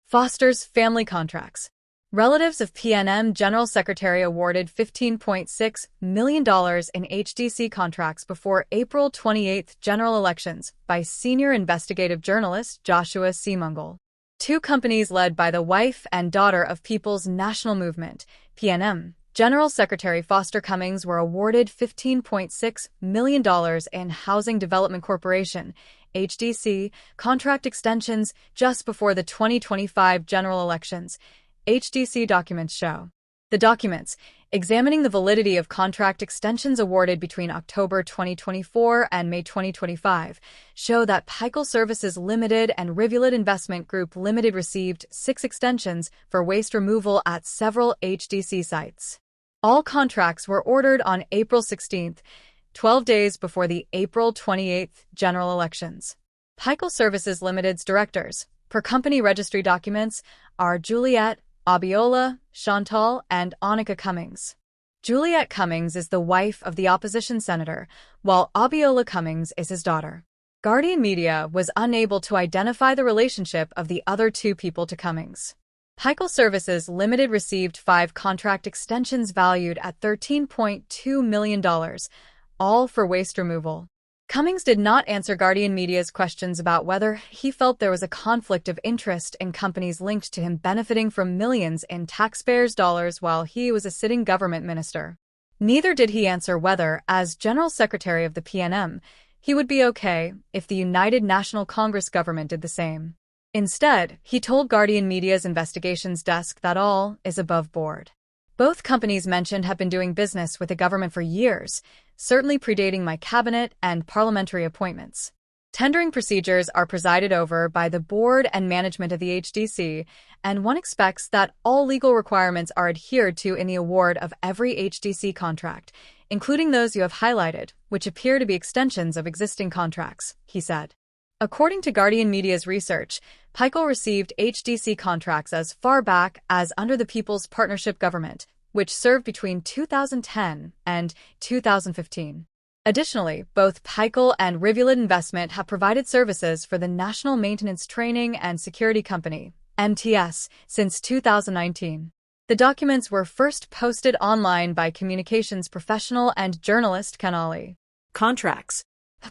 fosters family contracts. Relatives of PNM General Secretary awarded $15.6 million in HDC contracts before April 28 general elections by senior investigative journalist Joshua C. Mungle. Two companies led by the wife and daughter of People's National Movement, PNM General Secretary Foster Cummings, were awarded $15.6 million in Housing Development Corporation, HDC, contract extensions just before the 2025 general elections, HDC documents show. The documents, examining the validity of contract extensions awarded between October 2024 and May 2025, show that Pikel Services Limited and Rivulet Investment Group Limited received 6 extensions for waste removal at several HDC sites. All contracts were ordered on April 16, 12 days before the April 28 general elections. Pikel Services Limited's directors, per company registry documents, are Juliet, Abiola, Chantal, and Annika Cummings. Juliet Cummings is the wife of the opposition senator, while Abiola Cummings is his daughter. Guardian Media was unable to identify the relationship of the other two people to Cummings. Pikel Services Limited received 5 contract extensions valued at $13.2 million, all for waste removal. Cummings did not answer Guardian Media's questions about whether he felt there was a conflict of interest in companies linked to him benefiting from millions in taxpayers' dollars while he was a sitting government minister. Neither did he answer whether, as General Secretary of the PNM, he would be okay if the United National Congress government did the same. Instead, he told Guardian Media's investigations desk that all is above board. Both companies mentioned have been doing business with the government for years, certainly predating my cabinet and parliamentary appointments. Tendering procedures are presided over by the board and management of the HDC, and one expects that all legal requirements are adhered to in the award of every HDC contract, including those you have highlighted, which appear to be extensions of existing contracts, he said. According to Guardian Media's research, Pikel received HDC contracts as far back as under the People's Partnership Government, which served between 2010 and 2015. Additionally, both Pikel and Rivulet Investment have provided services for the National Maintenance Training and Security Company, MTS, since 2019. The documents were first posted online by communications professional and journalist Ken Ali. Contracts.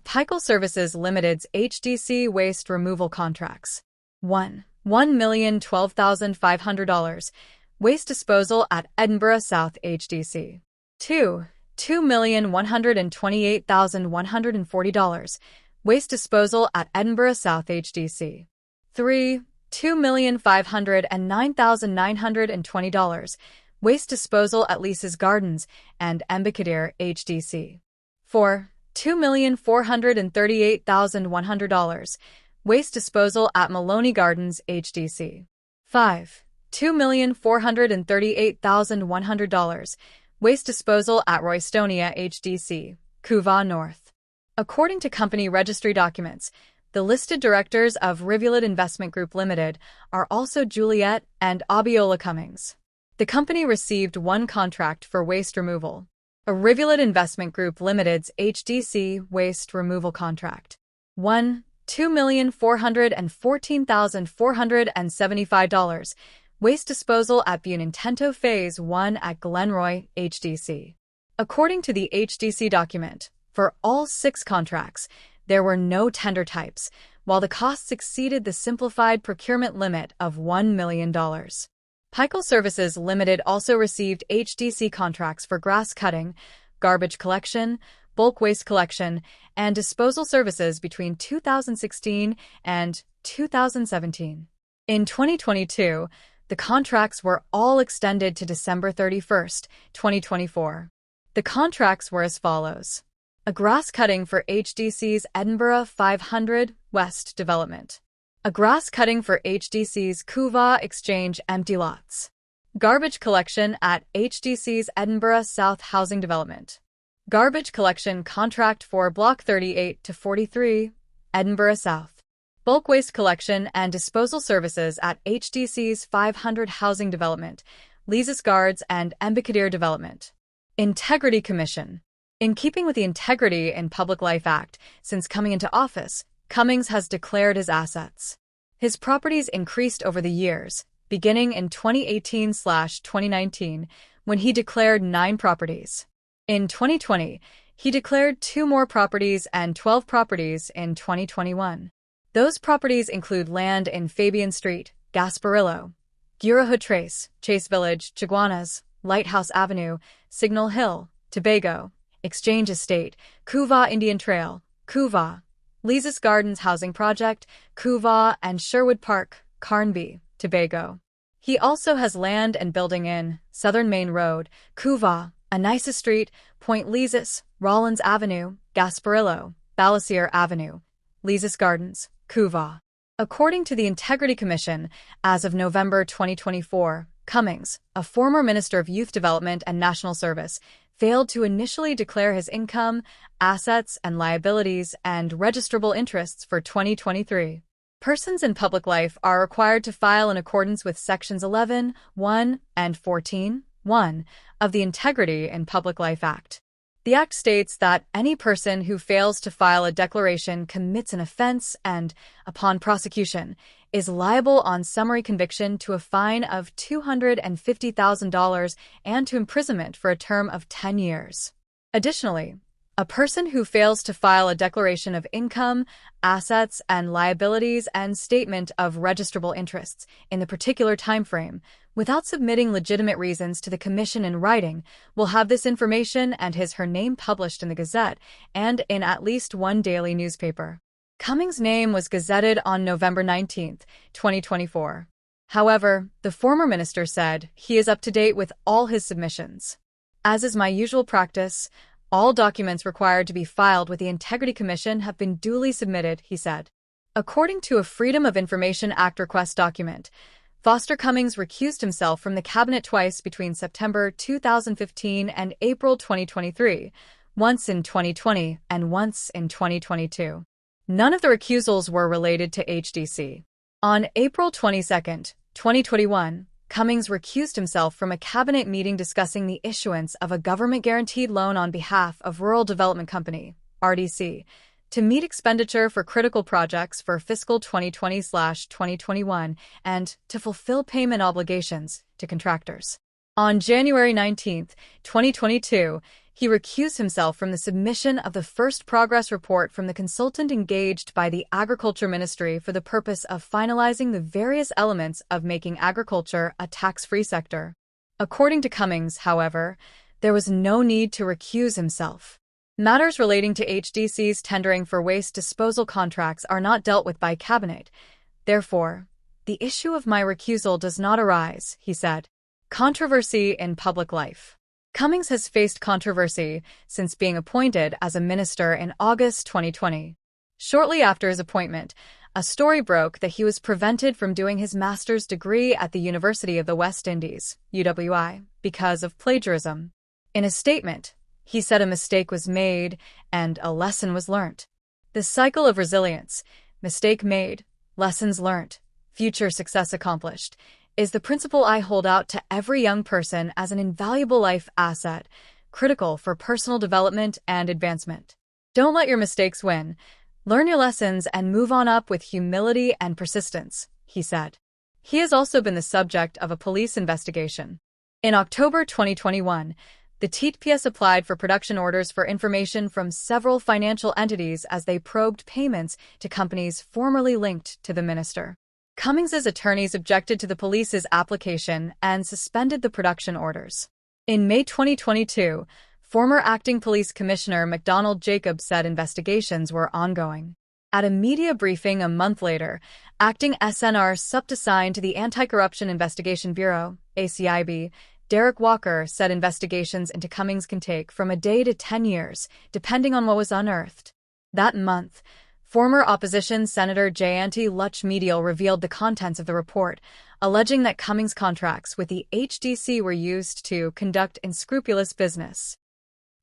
Pikel Services Limited's HDC waste removal contracts. 1. $1,012,500. Waste disposal at Edinburgh South HDC. 2. $2,128,140. Waste disposal at Edinburgh South HDC. 3. $2,509,920. Waste disposal at Lisa's Gardens and Embikadir HDC. 4. $2,438,100. Waste disposal at Maloney Gardens HDC. 5. $2,438,100. Waste disposal at Roystonia HDC, Couva North. According to company registry documents, the listed directors of Rivulet Investment Group Limited are also Juliet and Abiola Cummings. The company received 1 contract for waste removal. A Rivulet Investment Group Limited's HDC waste removal contract. 1. $2,414,475. Waste disposal at Buenintento Phase 1 at Glenroy, HDC. According to the HDC document, for all 6 contracts, there were no tender types, while the costs exceeded the simplified procurement limit of $1 million. Pikel Services Limited also received HDC contracts for grass cutting, garbage collection, bulk waste collection, and disposal services between 2016 and 2017. In 2022, the contracts were all extended to December 31, 2024. The contracts were as follows. A grass cutting for HDC's Edinburgh 500 West development. A grass cutting for HDC's Couva Exchange empty lots. Garbage collection at HDC's Edinburgh South housing development. Garbage collection contract for Block 38 to 43, Edinburgh South. Bulk waste collection and disposal services at HDC's 500 housing development, Lisa's Gardens and Embikadir development. Integrity Commission. In keeping with the Integrity in Public Life Act, since coming into office, Cummings has declared his assets. His properties increased over the years, beginning in 2018/2019, when he declared 9 properties. In 2020, he declared 2 more properties and 12 properties in 2021. Those properties include land in Fabian Street, Gasparillo, Gurahood Trace, Chase Village, Chaguanas, Lighthouse Avenue, Signal Hill, Tobago, Exchange Estate, Couva Indian Trail, Couva, Lisa's Gardens Housing Project, Couva, and Sherwood Park, Carnby, Tobago. He also has land and building in Southern Main Road, Couva, Anissa Street, Point Lises, Rollins Avenue, Gasparillo, Balasier Avenue, Lisa's Gardens, Couva. According to the Integrity Commission, as of November 2024, Cummings, a former Minister of Youth Development and National Service, failed to initially declare his income, assets and liabilities, and registrable interests for 2023. Persons in public life are required to file in accordance with Sections 11(1) and 14(1) of the Integrity in Public Life Act. The Act states that any person who fails to file a declaration commits an offense and, upon prosecution, is liable on summary conviction to a fine of $250,000 and to imprisonment for a term of 10 years. Additionally, a person who fails to file a declaration of income, assets and liabilities and statement of registrable interests in the particular timeframe without submitting legitimate reasons to the Commission in writing will have this information and his/her name published in the Gazette and in at least one daily newspaper. Cummings' name was gazetted on November 19, 2024. However, the former minister said he is up to date with all his submissions. As is my usual practice, all documents required to be filed with the Integrity Commission have been duly submitted, he said. According to a Freedom of Information Act request document, Foster Cummings recused himself from the cabinet twice between September 2015 and April 2023, once in 2020 and once in 2022. None of the recusals were related to HDC. On April 22, 2021, Cummings recused himself from a cabinet meeting discussing the issuance of a government-guaranteed loan on behalf of Rural Development Company, RDC, to meet expenditure for critical projects for fiscal 2020/2021 and to fulfill payment obligations to contractors. On January 19, 2022, he recused himself from the submission of the first progress report from the consultant engaged by the Agriculture Ministry for the purpose of finalizing the various elements of making agriculture a tax-free sector. According to Cummings, however, there was no need to recuse himself. Matters relating to HDC's tendering for waste disposal contracts are not dealt with by Cabinet. Therefore, the issue of my recusal does not arise, he said. Controversy in public life. Cummings has faced controversy since being appointed as a minister in August 2020. Shortly after his appointment, a story broke that he was prevented from doing his master's degree at the University of the West Indies, UWI, because of plagiarism. In a statement, he said a mistake was made and a lesson was learnt. The cycle of resilience, mistake made, lessons learnt, future success accomplished, is the principle I hold out to every young person as an invaluable life asset, critical for personal development and advancement. Don't let your mistakes win. Learn your lessons and move on up with humility and persistence, he said. He has also been the subject of a police investigation. In October 2021, the TTPS applied for production orders for information from several financial entities as they probed payments to companies formerly linked to the minister. Cummings's attorneys objected to the police's application and suspended the production orders. In May 2022, former Acting Police Commissioner McDonald Jacobs said investigations were ongoing. At a media briefing a month later, Acting SNR subassigned to the Anti-Corruption Investigation Bureau, ACIB, Derek Walker said investigations into Cummings can take from a day to 10 years, depending on what was unearthed. That month, former opposition Senator Jayanti Luch-Medial revealed the contents of the report, alleging that Cummings' contracts with the HDC were used to conduct unscrupulous business.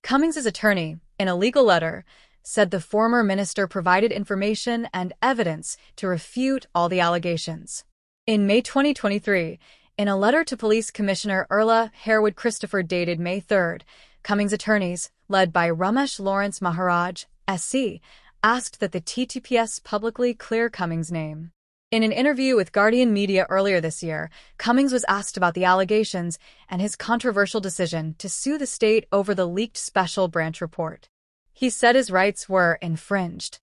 Cummings' attorney, in a legal letter, said the former minister provided information and evidence to refute all the allegations. In May 2023, in a letter to Police Commissioner Erla Harewood Christopher dated May 3, Cummings' attorneys, led by Ramesh Lawrence Maharaj, SC, asked that the TTPS publicly clear Cummings' name. In an interview with Guardian Media earlier this year, Cummings was asked about the allegations and his controversial decision to sue the state over the leaked special branch report. He said his rights were infringed.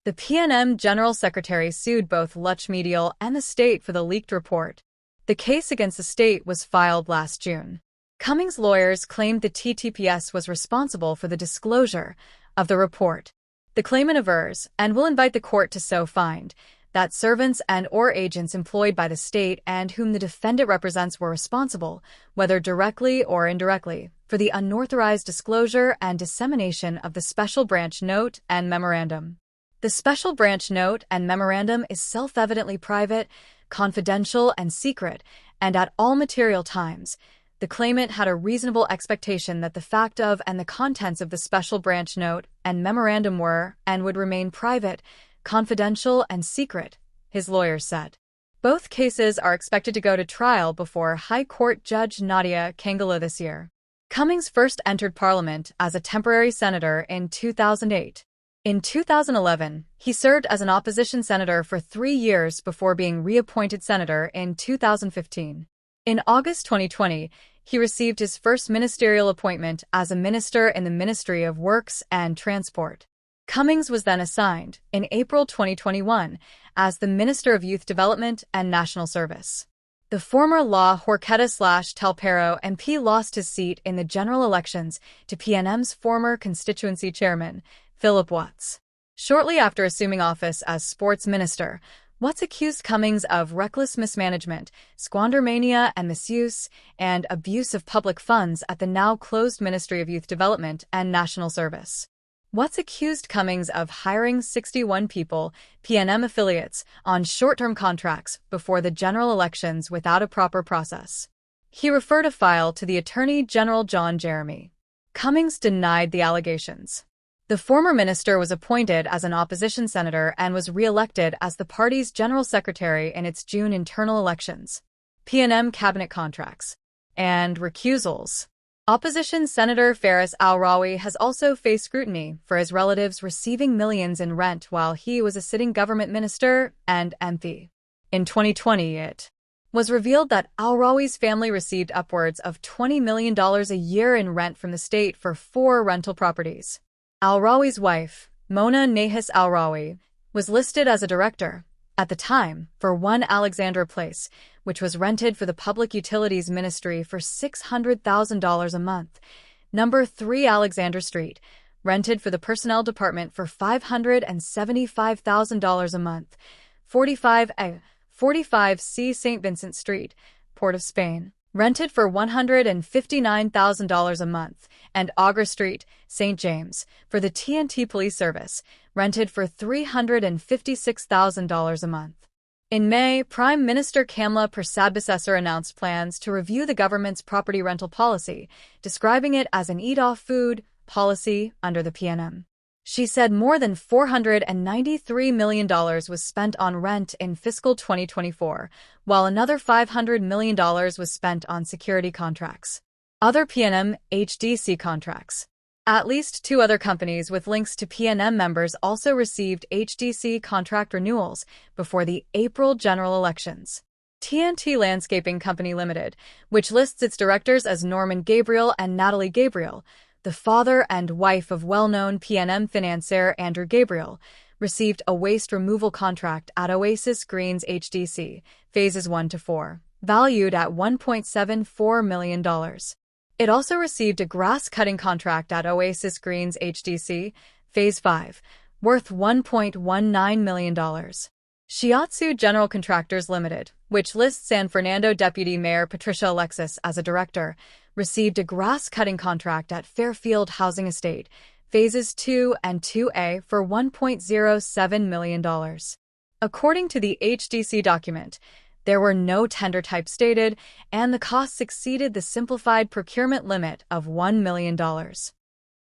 The PNM General Secretary sued both Luch Medial and the state for the leaked report. The case against the state was filed last June. Cummings' lawyers claimed the TTPS was responsible for the disclosure of the report. The claimant avers, and will invite the court to so find, that servants and/or agents employed by the state and whom the defendant represents were responsible, whether directly or indirectly, for the unauthorized disclosure and dissemination of the Special Branch Note and Memorandum. The Special Branch Note and Memorandum is self-evidently private, confidential, and secret, and at all material times, the claimant had a reasonable expectation that the fact of and the contents of the Special Branch Note and Memorandum were and would remain private, confidential, and secret, his lawyers said. Both cases are expected to go to trial before High Court Judge Nadia Kangala this year. Cummings first entered Parliament as a temporary senator in 2008. In 2011, he served as an opposition senator for 3 years before being reappointed senator in 2015. In August 2020, he received his first ministerial appointment as a minister in the Ministry of Works and Transport. Cummings was then assigned, in April 2021, as the Minister of Youth Development and National Service. The former La Horquetta/Talpero MP lost his seat in the general elections to PNM's former constituency chairman, Philip Watts. Shortly after assuming office as sports minister, Watts accused Cummings of reckless mismanagement, squandermania and misuse, and abuse of public funds at the now-closed Ministry of Youth Development and National Service. Watts accused Cummings of hiring 61 people, PNM affiliates, on short-term contracts before the general elections without a proper process. He referred a file to the Attorney General John Jeremy. Cummings denied the allegations. The former minister was appointed as an opposition senator and was re-elected as the party's general secretary in its June internal elections. PNM cabinet contracts and recusals. Opposition Senator Faris Al-Rawi has also faced scrutiny for his relatives receiving millions in rent while he was a sitting government minister and MP. In 2020, it was revealed that Al-Rawi's family received upwards of $20 million a year in rent from the state for 4 rental properties. Al-Rawi's wife, Mona Nahis Al-Rawi, was listed as a director, at the time, for 1 Alexandra Place, which was rented for the Public Utilities Ministry for $600,000 a month. Number 3 Alexander Street, rented for the Personnel Department for $575,000 a month. 45C St. Vincent Street, Port of Spain, rented for $159,000 a month, and Agra Street, St. James, for the TNT Police Service, rented for $356,000 a month. In May, Prime Minister Kamla Persad-Bissessar announced plans to review the government's property rental policy, describing it as an eat-off-food policy under the PNM. She said more than $493 million was spent on rent in fiscal 2024, while another $500 million was spent on security contracts. Other PNM HDC contracts. At least 2 other companies with links to PNM members also received HDC contract renewals before the April general elections. TNT Landscaping Company Limited, which lists its directors as Norman Gabriel and Natalie Gabriel, the father and wife of well-known PNM financier Andrew Gabriel, received a waste removal contract at Oasis Greens HDC, phases 1 to 4, valued at $1.74 million. It also received a grass-cutting contract at Oasis Greens HDC, phase 5, worth $1.19 million. Shiatsu General Contractors Limited, which lists San Fernando Deputy Mayor Patricia Alexis as a director, received a grass-cutting contract at Fairfield Housing Estate, Phases 2 and 2A for $1.07 million. According to the HDC document, there were no tender types stated, and the costs exceeded the simplified procurement limit of $1 million.